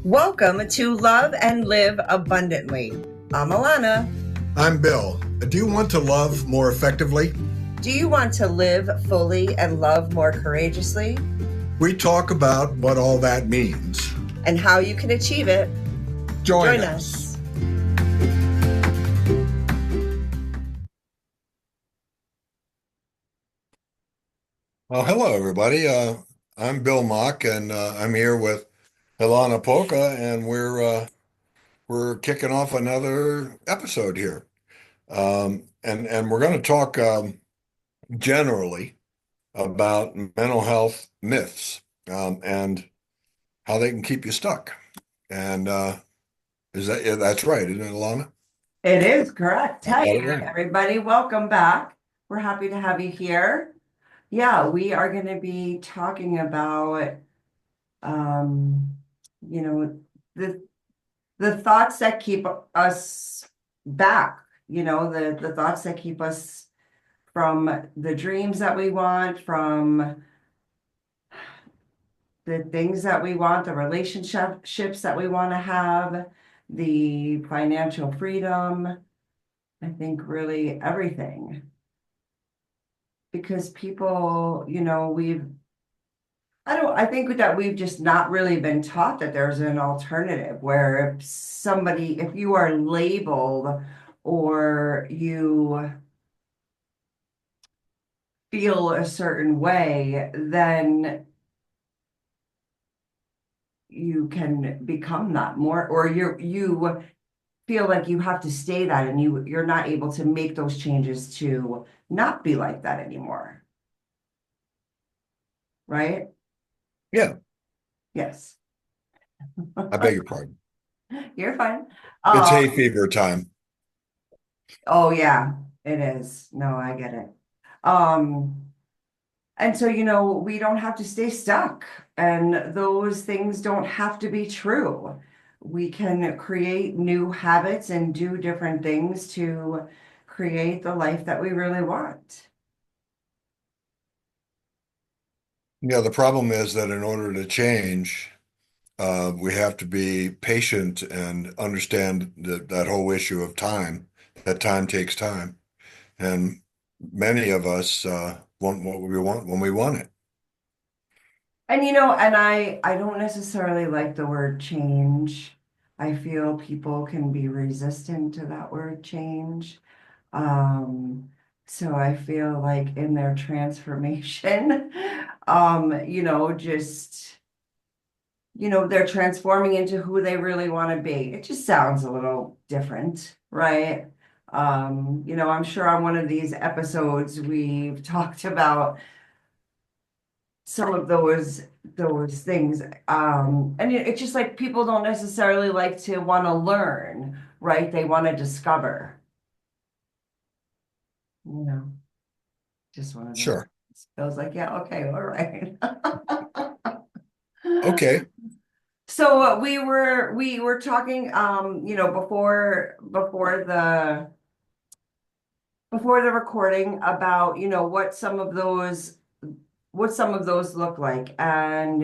Welcome to Love and Live Abundantly. I'm Ilona. I'm Bill. Do you want to love more effectively? Do you want to live fully and love more courageously? We talk about what all that means and how you can achieve it. Join us. Well, hello, everybody. I'm Bill Mock, and I'm here with Ilona Poka, and we're kicking off another episode here. And we're going to talk generally about mental health myths and how they can keep you stuck. And that's right, isn't it, Ilona? It is correct. Hey, everybody, welcome back. We're happy to have you here. Yeah, we are going to be talking about, the thoughts that keep us back, the thoughts that keep us from the dreams that we want, from the things that we want, the relationships that we want to have, the financial freedom, I think really everything. Because people, I think that we've just not really been taught that there's an alternative where if you are labeled or you feel a certain way, then you can become that more, or you feel like you have to stay that, and you're not able to make those changes to not be like that anymore. Right? Yeah. Yes. I beg your pardon. You're fine. It's hay fever time. Oh yeah, it is. No, I get it. And so, we don't have to stay stuck, and those things don't have to be true. We can create new habits and do different things to create the life that we really want. Yeah, the problem is that in order to change, we have to be patient and understand that whole issue of time, that time takes time. And many of us want what we want when we want it. And I don't necessarily like the word change. I feel people can be resistant to that word change. So I feel like in their transformation, they're transforming into who they really want to be. It just sounds a little different, right? I'm sure on one of these episodes we've talked about some of those things. And it's just like people don't necessarily like to want to learn, right? They want to discover. Just one of those. Sure. Feels like, yeah, okay, all right. Okay. So we were talking, before the recording about, what some of those look like, and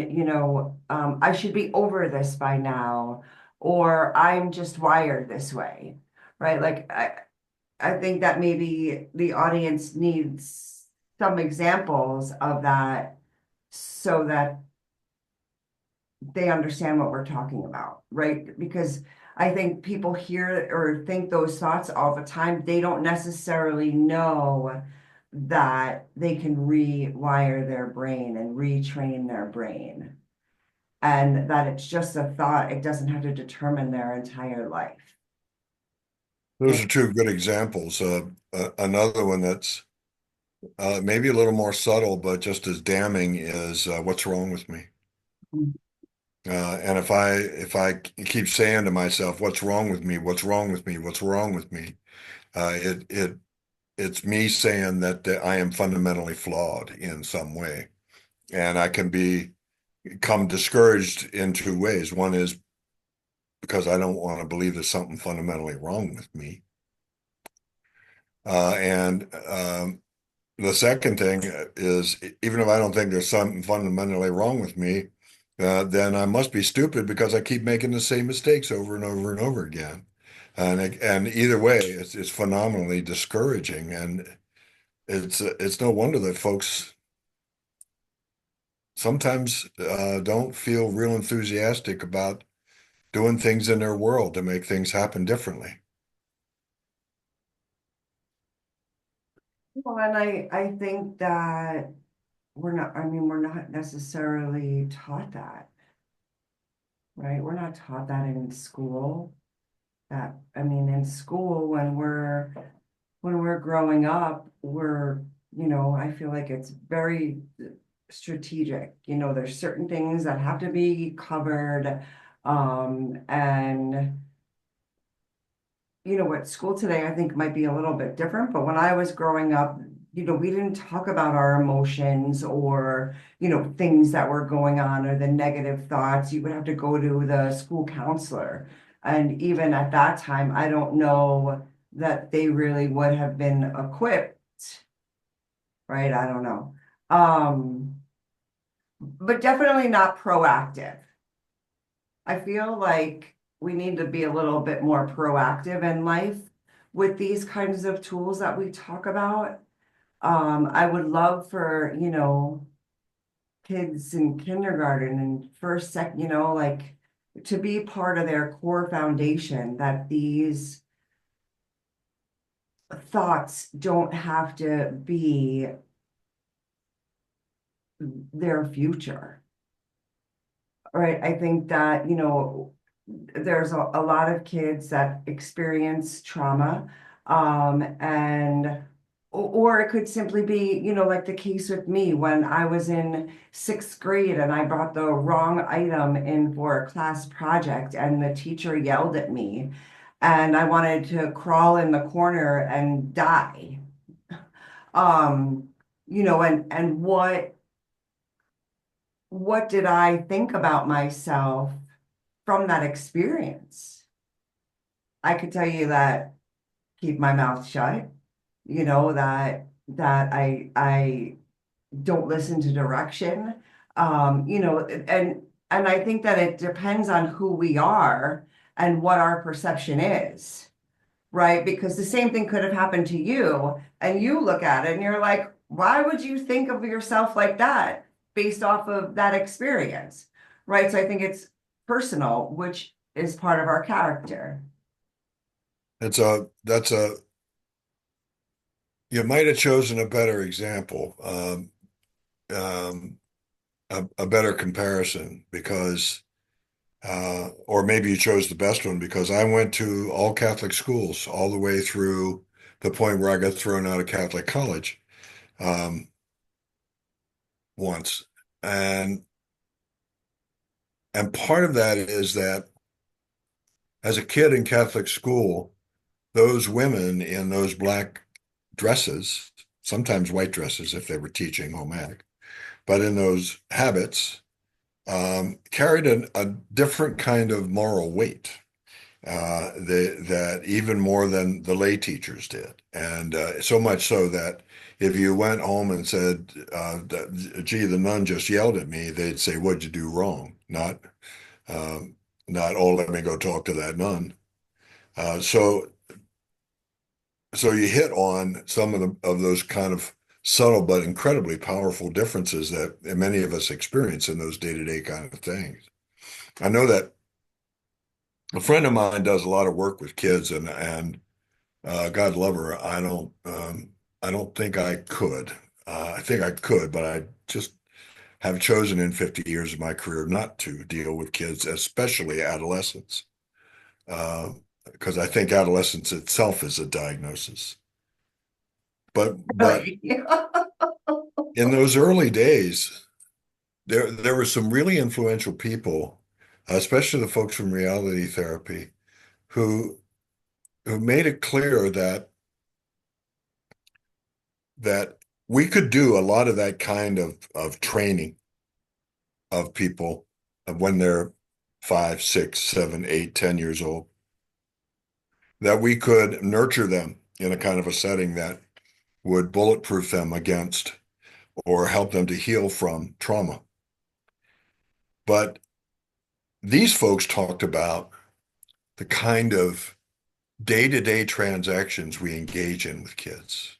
I should be over this by now, or I'm just wired this way, right? Like I think that maybe the audience needs some examples of that so that they understand what we're talking about, right? Because I think people hear or think those thoughts all the time. They don't necessarily know that they can rewire their brain and retrain their brain, and that it's just a thought. It doesn't have to determine their entire life. Those are two good examples. Another one that's maybe a little more subtle, but just as damning is what's wrong with me? And if I keep saying to myself, "What's wrong with me? What's wrong with me? What's wrong with me?" It's me saying that I am fundamentally flawed in some way, and I can become discouraged in two ways. One is because I don't want to believe there's something fundamentally wrong with me, and the second thing is, even if I don't think there's something fundamentally wrong with me, then I must be stupid because I keep making the same mistakes over and over and over again. And either way, it's phenomenally discouraging, and it's no wonder that folks sometimes don't feel real enthusiastic about doing things in their world to make things happen differently. Well, and I think that we're not necessarily taught that, right? We're not taught that in school. In school, when we're growing up, I feel like it's very strategic. There's certain things that have to be covered. And what school today I think might be a little bit different, but when I was growing up, we didn't talk about our emotions or, things that were going on or the negative thoughts. You would have to go to the school counselor. And even at that time, I don't know that they really would have been equipped, right? I don't know. But definitely not proactive. I feel like we need to be a little bit more proactive in life with these kinds of tools that we talk about. I would love for, kids in kindergarten and first, second, like to be part of their core foundation that these thoughts don't have to be their future. Right. I think that, there's a lot of kids that experience trauma, and or it could simply be, like the case with me when I was in sixth grade and I brought the wrong item in for a class project and the teacher yelled at me and I wanted to crawl in the corner and die. Um, and what did I think about myself from that experience? I could tell you that keep my mouth shut, that I don't listen to direction. And I think that it depends on who we are and what our perception is, right? Because the same thing could have happened to you, and you look at it and you're like, why would you think of yourself like that based off of that experience, right? So I think it's personal, which is part of our character. That's a You might have chosen a better example, um, a better comparison because, or maybe you chose the best one because I went to all Catholic schools all the way through the point where I got thrown out of Catholic college, um, once. And and part of that is that as a kid in Catholic school, those women in those black dresses, sometimes white dresses if they were teaching home ec, but in those habits, carried a different kind of moral weight, that even more than the lay teachers did. And so much so that if you went home and said, gee, the nun just yelled at me, they'd say, what'd you do wrong? Um, not, oh, let me go talk to that nun. So you hit on some of those kind of subtle but incredibly powerful differences that many of us experience in those day-to-day kind of things. I know that a friend of mine does a lot of work with kids, and God love her, I don't think I could. I think I could, but I just have chosen in 50 years of my career not to deal with kids, especially adolescents, because I think adolescence itself is a diagnosis. But in those early days, there were some really influential people, especially the folks from reality therapy, who made it clear that we could do a lot of that kind of training of people when they're 5, 6, 7, 8, 10 years old, that we could nurture them in a kind of a setting that would bulletproof them against or help them to heal from trauma. But these folks talked about the kind of day-to-day transactions we engage in with kids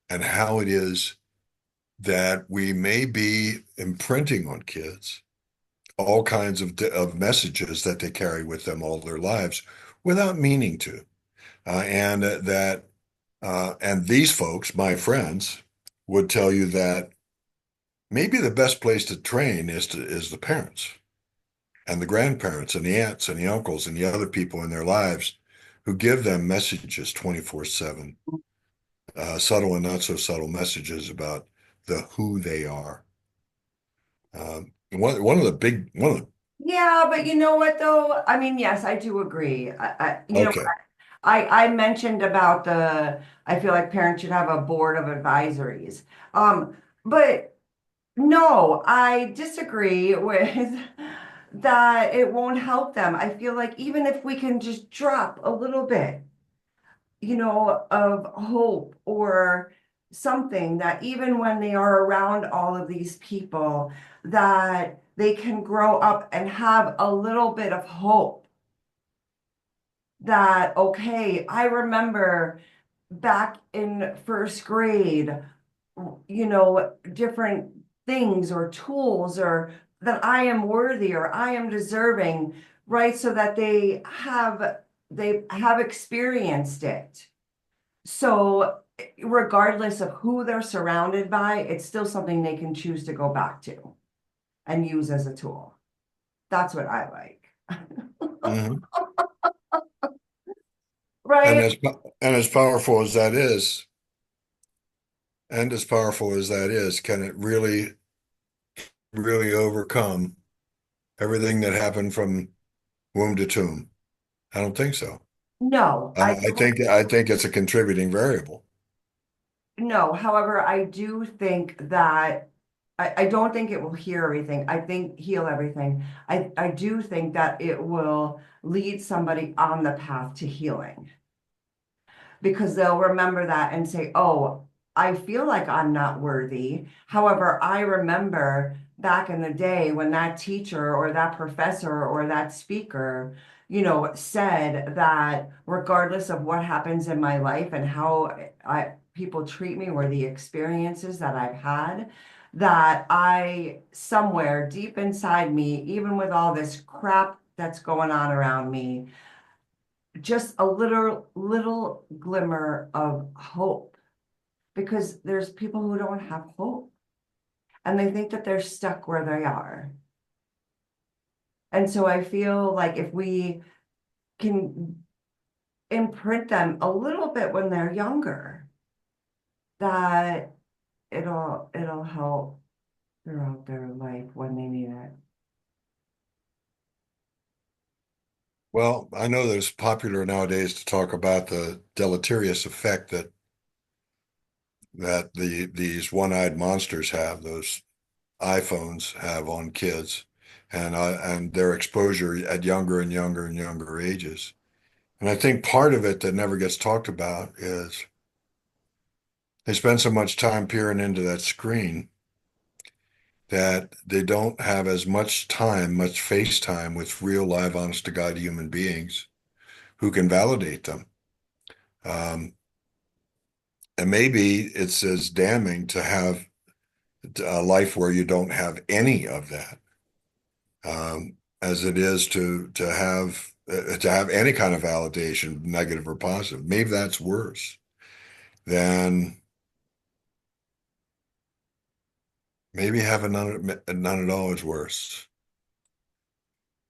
and how it is that we may be imprinting on kids all kinds of messages that they carry with them all their lives without meaning to. And these folks, my friends, would tell you that maybe the best place to train is the parents and the grandparents and the aunts and the uncles and the other people in their lives who give them messages 24/7, subtle and not so subtle messages about the who they are. One of the Yeah, but you know what though? I mean, yes, I do agree. okay. I mentioned about I feel like parents should have a board of advisories. But no, I disagree with that it won't help them. I feel like even if we can just drop a little bit, of hope or something that even when they are around all of these people, that they can grow up and have a little bit of hope that, okay, I remember back in first grade, different things or tools or that I am worthy or I am deserving, right? So that they have experienced it. So regardless of who they're surrounded by, it's still something they can choose to go back to and use as a tool. That's what I like. Mhm. And Right? as powerful as that is, and as powerful as that is, can it really overcome everything that happened from womb to tomb? I don't think so. No, I, I I don't. think I think it's a contributing variable. No, however, I do think that I don't think it will heal everything. I do think that it will lead somebody on the path to healing because they'll remember that and say, oh, I feel like I'm not worthy. However, I remember back in the day when that teacher or that professor or that speaker, said that regardless of what happens in my life and how people treat me or the experiences that I've had, that I somewhere deep inside me, even with all this crap that's going on around me, just a little glimmer of hope because there's people who don't have hope and they think that they're stuck where they are. And so I feel like if we can imprint them a little bit when they're younger, that it'll help throughout their life when they need it. Well, I know that it's popular nowadays to talk about the deleterious effect that these one-eyed monsters have, those iPhones have on kids, and their exposure at younger and younger and younger ages. And I think part of it that never gets talked about is they spend so much time peering into that screen that they don't have as much time, much face time with real, live, honest to God human beings who can validate them. Um, and maybe it's as damning to have a life where you don't have any of that, as it is to have any kind of validation, negative or positive. Maybe that's worse than maybe having none at all is worse.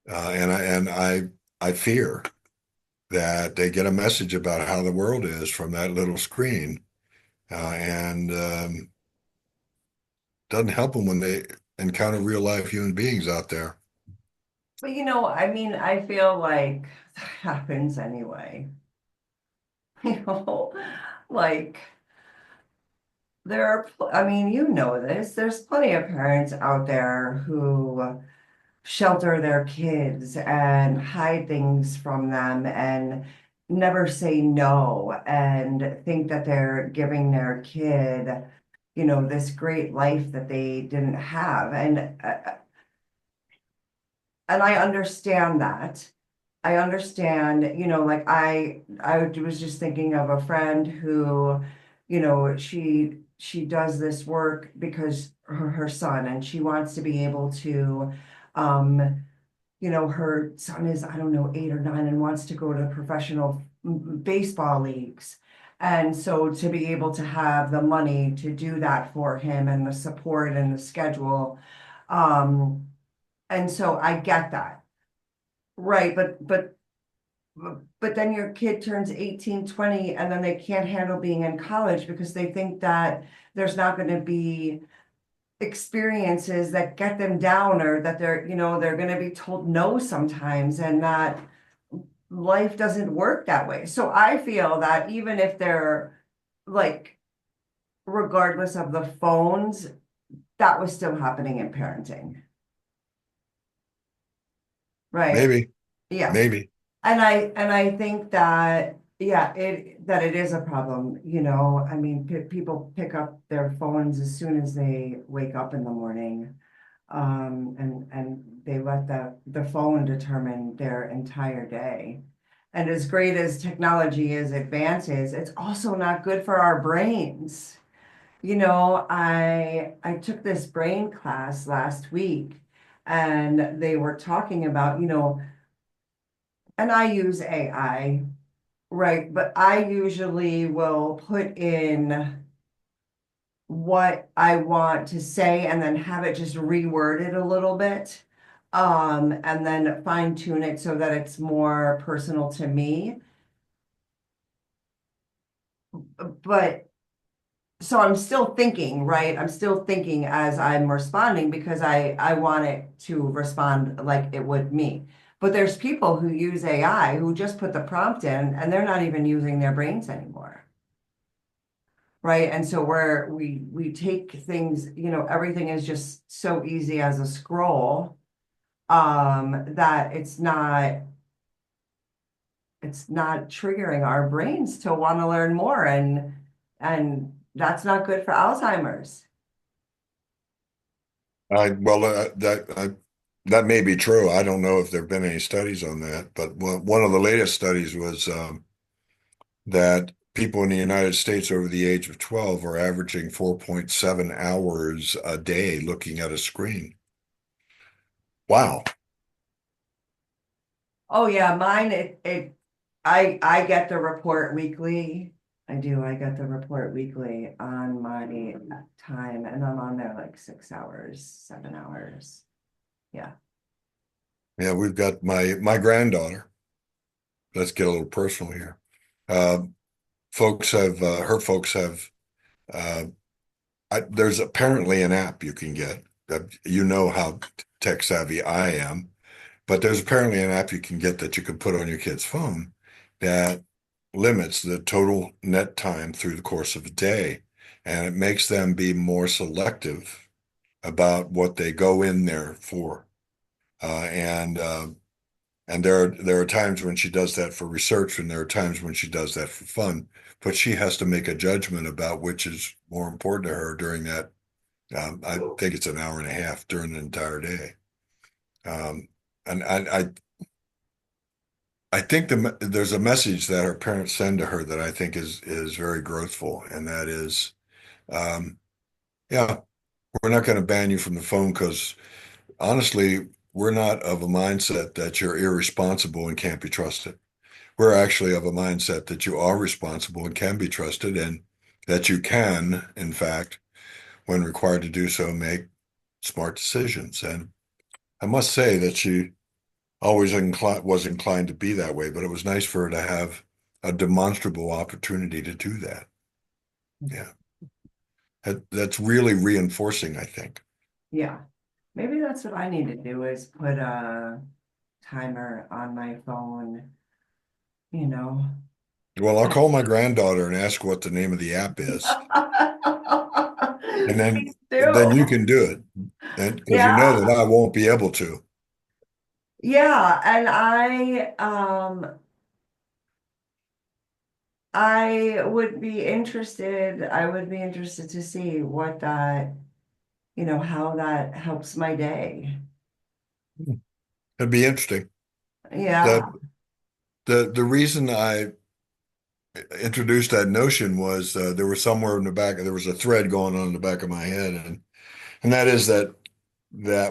And I fear that they get a message about how the world is from that little screen, and doesn't help them when they encounter real life human beings out there. But I mean, I feel like that happens anyway. You know, like I mean, this, there's plenty of parents out there who shelter their kids and hide things from them and never say no and think that they're giving their kid, this great life that they didn't have. And I understand that. I understand, like I was just thinking of a friend who, she does this work because her son, and she wants to be able to, um, her son is, I don't know, 8 or 9 and wants to go to professional baseball leagues. And so to be able to have the money to do that for him and the support and the schedule, um, and so I get that. Right, but then your kid turns 18, 20, and then they can't handle being in college because they think that there's not going to be experiences that get them down, or that they're going to be told no sometimes, and that life doesn't work that way. So I feel that even if they're like, regardless of the phones, that was still happening in parenting, right? Maybe, Yeah. maybe. And I think that, yeah, it is a problem, I mean, people pick up their phones as soon as they wake up in the morning. And they let the phone determine their entire day. And as great as technology is advances, it's also not good for our brains. I took this brain class last week, and they were talking about, and I use AI, right? But I usually will put in what I want to say and then have it just reworded a little bit. And then fine tune it so that it's more personal to me. But so I'm still thinking, right? I'm still thinking as I'm responding because I want it to respond like it would me. But there's people who use AI who just put the prompt in and they're not even using their brains anymore. Right. And so we take things, everything is just so easy as a scroll, that it's not triggering our brains to want to learn more, and that's not good for Alzheimer's. That may be true. I don't know if there have been any studies on that, but one of the latest studies was that people in the United States over the age of 12 are averaging 4.7 hours a day looking at a screen. Wow. Oh yeah, mine I get the report weekly. I do. I get the report weekly on my time, and I'm on there like 6 hours, 7 hours. Yeah. Yeah, we've got my granddaughter. Let's get a little personal here. Uh, her folks have uh, there's apparently an app you can get. You know how tech savvy I am, but there's apparently an app you can get that you can put on your kid's phone that limits the total net time through the course of a day, and it makes them be more selective about what they go in there for. And there are times when she does that for research, and there are times when she does that for fun. But she has to make a judgment about which is more important to her during that. I think it's an hour and a half during the entire day. Um, and I think there's a message that her parents send to her that I think is very growthful, and that is, um, yeah, we're not going to ban you from the phone because honestly, we're not of a mindset that you're irresponsible and can't be trusted. We're actually of a mindset that you are responsible and can be trusted, and that you can, in fact, when required to do so, make smart decisions. And I must say that she always was inclined to be that way, but it was nice for her to have a demonstrable opportunity to do that. Yeah, that's really reinforcing, I think. Yeah. Maybe that's what I need to do, is put a timer on my phone, you know. Well, I'll call my granddaughter and ask what the name of the app is, and Please then do. you can do it, and because you know that Yeah. I won't be able to. Yeah. And I would be interested to see what that, how that helps my day. It'd be interesting. Yeah. That the reason I introduced that notion was there was somewhere in the back, there was a thread going on in the back of my head, and that is that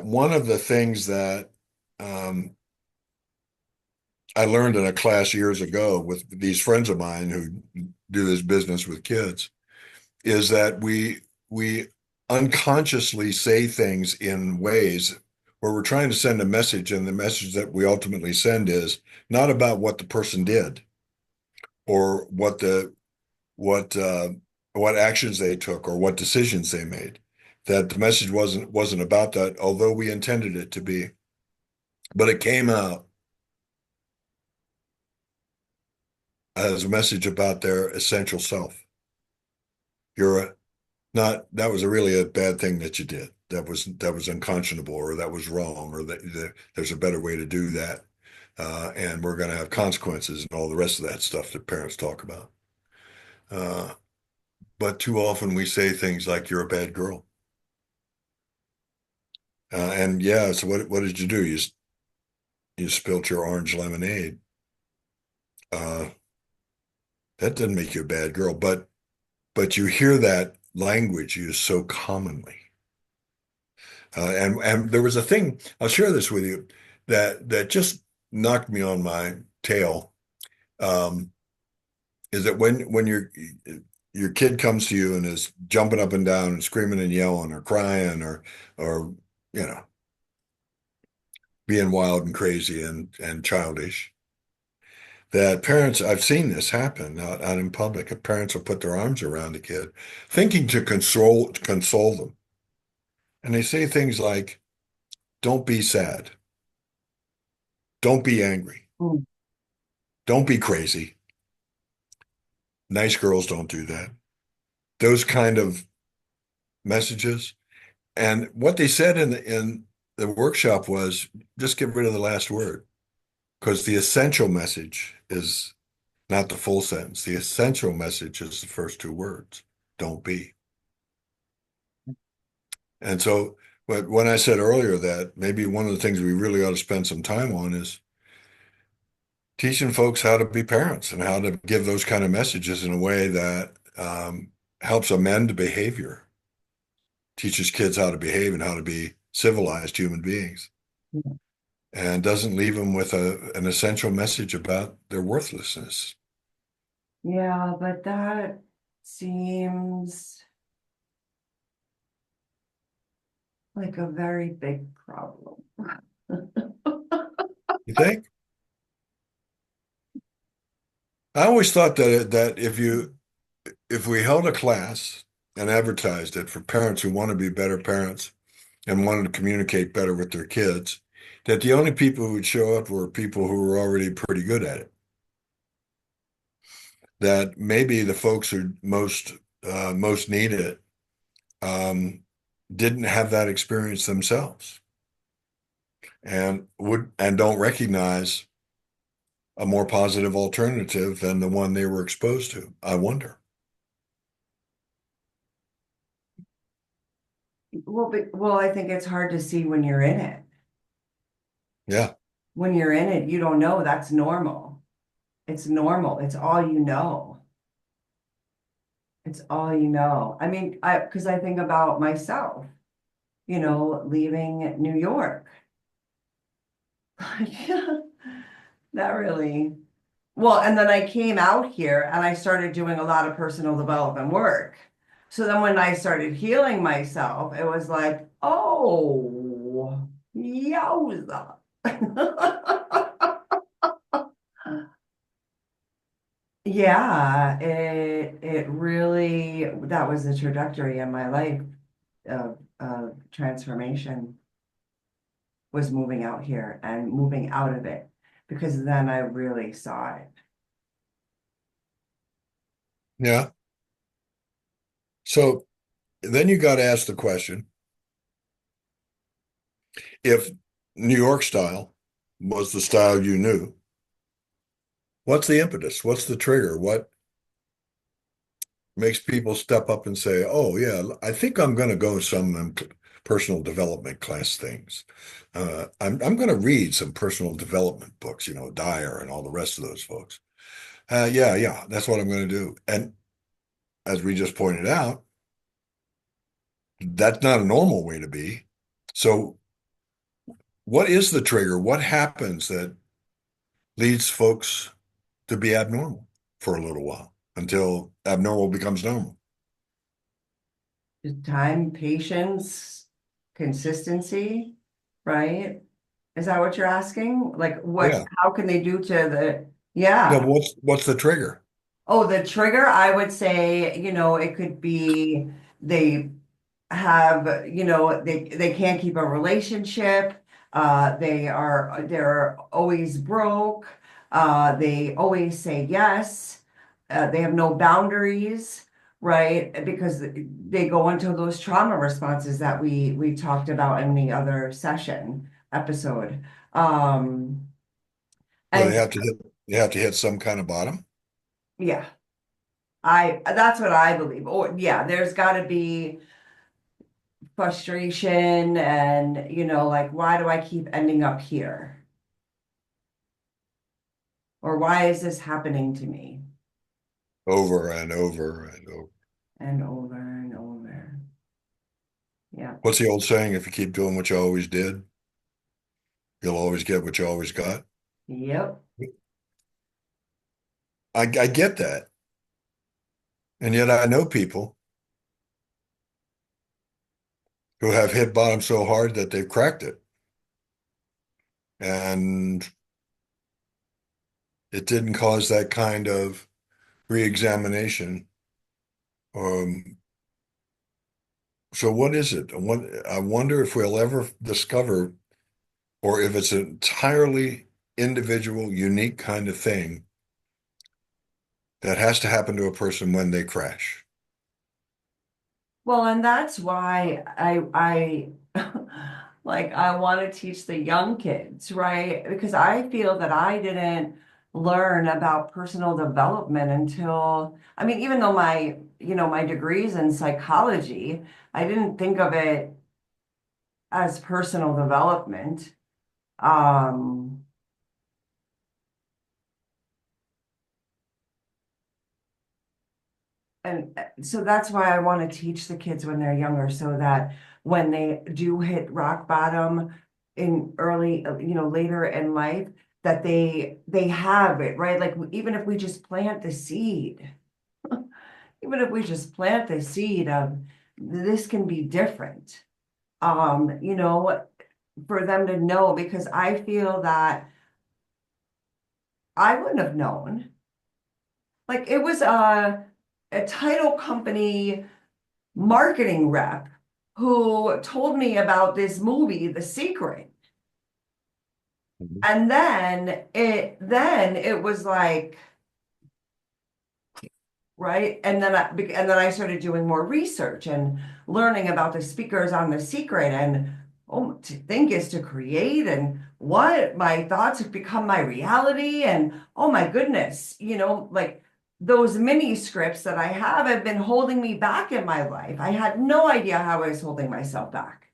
one of the things that um, I learned in a class years ago with these friends of mine who do this business with kids is that we unconsciously say things in ways where we're trying to send a message, and the message that we ultimately send is not about what the person did or what what actions they took or what decisions they made. That the message wasn't about that, although we intended it to be. But it came out as a message about their essential self. You're a, not that was a really a bad thing that you did. That was unconscionable, or that was wrong, or that there's a better way to do that. And we're going to have consequences and all the rest of that stuff that parents talk about. Uh, but too often we say things like "you're a bad girl," and yeah. So what did you do? You spilt your orange lemonade. Uh, that doesn't make you a bad girl, but you hear that language used so commonly. And there was a thing, I'll share this with you, that just knocked me on my tail. Um, is that when your kid comes to you and is jumping up and down and screaming and yelling or crying or you know being wild and crazy and childish, that parents, I've seen this happen out in public. Parents will put their arms around the kid, thinking to console them, and they say things like, "Don't be sad. Don't be angry. Mm. Don't be crazy. Nice girls don't do that." Those kind of messages. And what they said in the workshop was just get rid of the last word because the essential message is not the full sentence. The essential message is the first two words. Don't be. And so when I said earlier that maybe one of the things we really ought to spend some time on is teaching folks how to be parents and how to give those kind of messages in a way that helps amend behavior, teaches kids how to behave and how to be civilized human beings, and doesn't leave them with an essential message about their worthlessness. Yeah, but that seems like a very big problem. You think? I always thought that if we held a class and advertised it for parents who want to be better parents and wanted to communicate better with their kids, that the only people who would show up were people who were already pretty good at it. That maybe the folks who most need it um, didn't have that experience themselves and don't recognize a more positive alternative than the one they were exposed to. I wonder. Well, I think it's hard to see when you're in it. Yeah. When you're in it, you don't know that's normal. It's normal. It's all you know. It's all you know. I mean, because I think about myself, leaving New York. That really, well, and then I came out here and I started doing a lot of personal development work. So then when I started healing myself, it was like, oh, yowza. Yeah, it really, that was the trajectory in my life of transformation, was moving out here and moving out of it, because then I really saw it. Yeah. So then you got to ask the question, if New York style was the style you knew, what's the impetus? What's the trigger? makes people step up and say, "Oh yeah, I think I'm going to go some personal development class things. I'm going to read some personal development books, Dyer and all the rest of those folks. Yeah, that's what I'm going to do." And as we just pointed out, that's not a normal way to be. So, what is the trigger? What happens that leads folks to be abnormal for a little while until abnormal becomes normal? Time, patience, consistency, right? Is that what you're asking? Like Yeah. how can they do to the, Yeah, yeah. but what's the trigger? Oh, the trigger, I would say, it could be they have, they can't keep a relationship. They're always broke. They always say yes. They have no boundaries, right? Because they go into those trauma responses that we talked about in the other session episode. Um, So and they have to hit some kind of bottom yeah, that's what I believe. Or yeah, there's got to be frustration and, like, why do I keep ending up here? Or why is this happening to me? over and over and over. And over and over. Yeah. What's the old saying? If you keep doing what you always did, you'll always get what you always got. Yep. I get that. And yet I know people who have hit bottom so hard that they've cracked it. And it didn't cause that kind of reexamination. Um, so what is it? I wonder if we'll ever discover, or if it's an entirely individual, unique kind of thing that has to happen to a person when they crash. Well, and that's why like I want to teach the young kids, right? Because I feel that I didn't learn about personal development until, I mean, even though my degree's in psychology, I didn't think of it as personal development. Um, and so that's why I want to teach the kids when they're younger, so that when they do hit rock bottom in early, later in life, that they have it, right? Like even if we just plant the seed, even if we just plant the seed of this can be different, for them to know, because I feel that I wouldn't have known. Like it was a title company marketing rep who told me about this movie, The Secret. Mhm. And then it was like, right? And then I started doing more research and learning about the speakers on The Secret, and oh, to think is to create, and what my thoughts have become my reality, and oh my goodness, like those mini scripts that I have been holding me back in my life. I had no idea how I was holding myself back.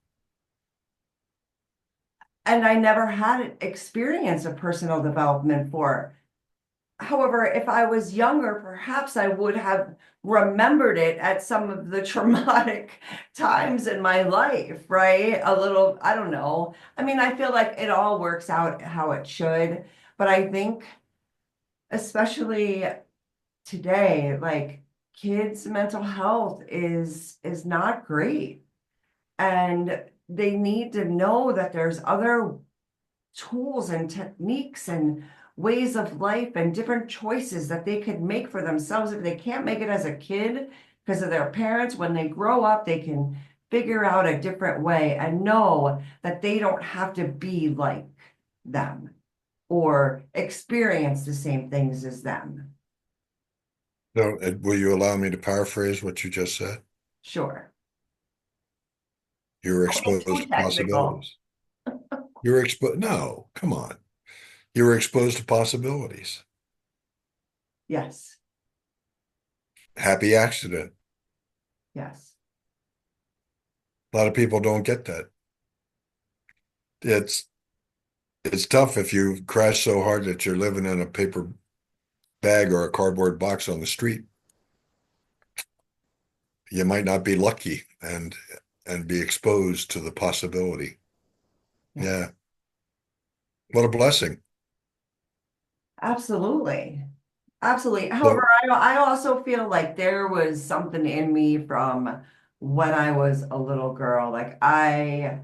And I never had an experience of personal development for. However, if I was younger, perhaps I would have remembered it at some of the traumatic times in my life, right? A little, I don't know. I mean, I feel like it all works out how it should, but I think, especially today, like kids' mental health is not great. And they need to know that there's other tools and techniques and ways of life and different choices that they could make for themselves. If they can't make it as a kid because of their parents, when they grow up, they can figure out a different way and know that they don't have to be like them or experience the same things as them. So, will you allow me to paraphrase what you just said? Sure. You're Don't get exposed too to technical. possibilities. You're exposed. No, come on. You're exposed to possibilities. Yes. happy accident. Yes. A lot of people don't get that. It's it's tough if you crash so hard that you're living in a paper bag or a cardboard box on the street. You might not be lucky and be exposed to the possibility. Yeah. Yeah. What a blessing. Absolutely. Absolutely. However, So I also feel like there was something in me from when I was a little girl. Like I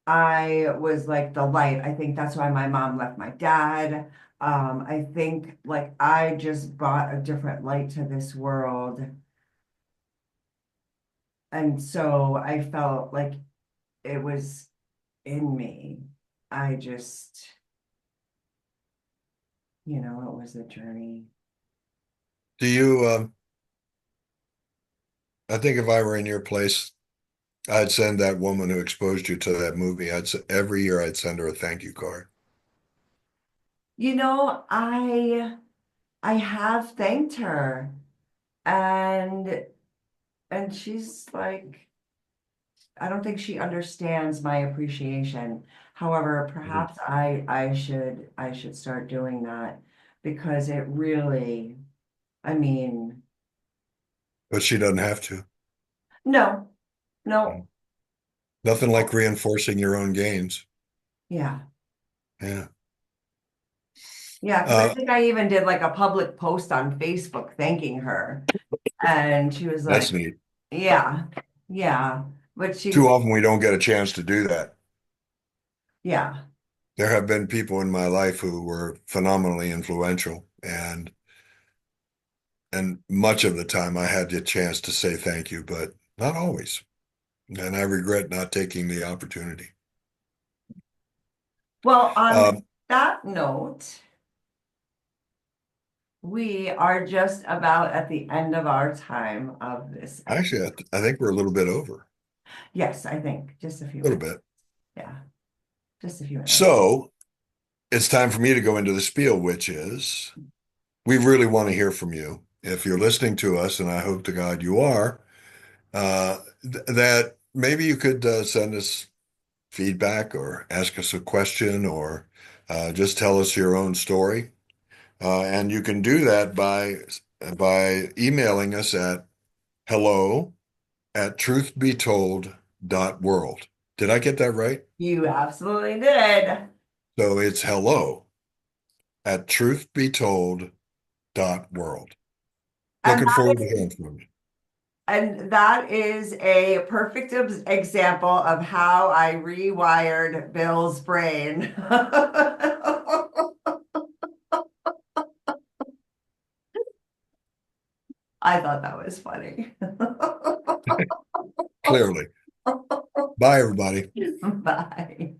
was like the light. I think that's why my mom left my dad. I think like I just brought a different light to this world. And so I felt like it was in me. I just, it was a journey. do you I think if I were in your place, I'd send that woman who exposed you to that movie. Every year I'd send her a thank you card. You know, I have thanked her and she's like I don't think she understands my appreciation. However, Mhm. perhaps I should start doing that because it really, I mean, But she doesn't have to. no, no, Nothing like reinforcing your own gains. yeah. Yeah. Yeah, because I Uh, think I even did like a public post on Facebook thanking her. And she was that's like, neat. yeah, yeah. But Too she's, often we don't get a chance to do that. yeah. There have been people in my life who were phenomenally influential, and much of the time I had the chance to say thank you, but not always. And I regret not taking the opportunity. Well, on Um, that note, we are just about at the end of our time of this episode. Actually, I think we're a little bit over, Yes, I think just a few a little minutes. bit. Yeah, just a few minutes. So it's time for me to go into the spiel, which is we really want to hear from you. If you're listening to us, and I hope to God you are, that maybe you could send us feedback or ask us a question or just tell us your own story. And you can do that by emailing us at hello@truthbetold.world. Did I get that right? You absolutely did. So it's hello@truthbetold.world. And Looking that forward to is hearing from you. and that is a perfect example of how I rewired Bill's brain. I thought that was funny. Clearly. Bye, everybody. Bye.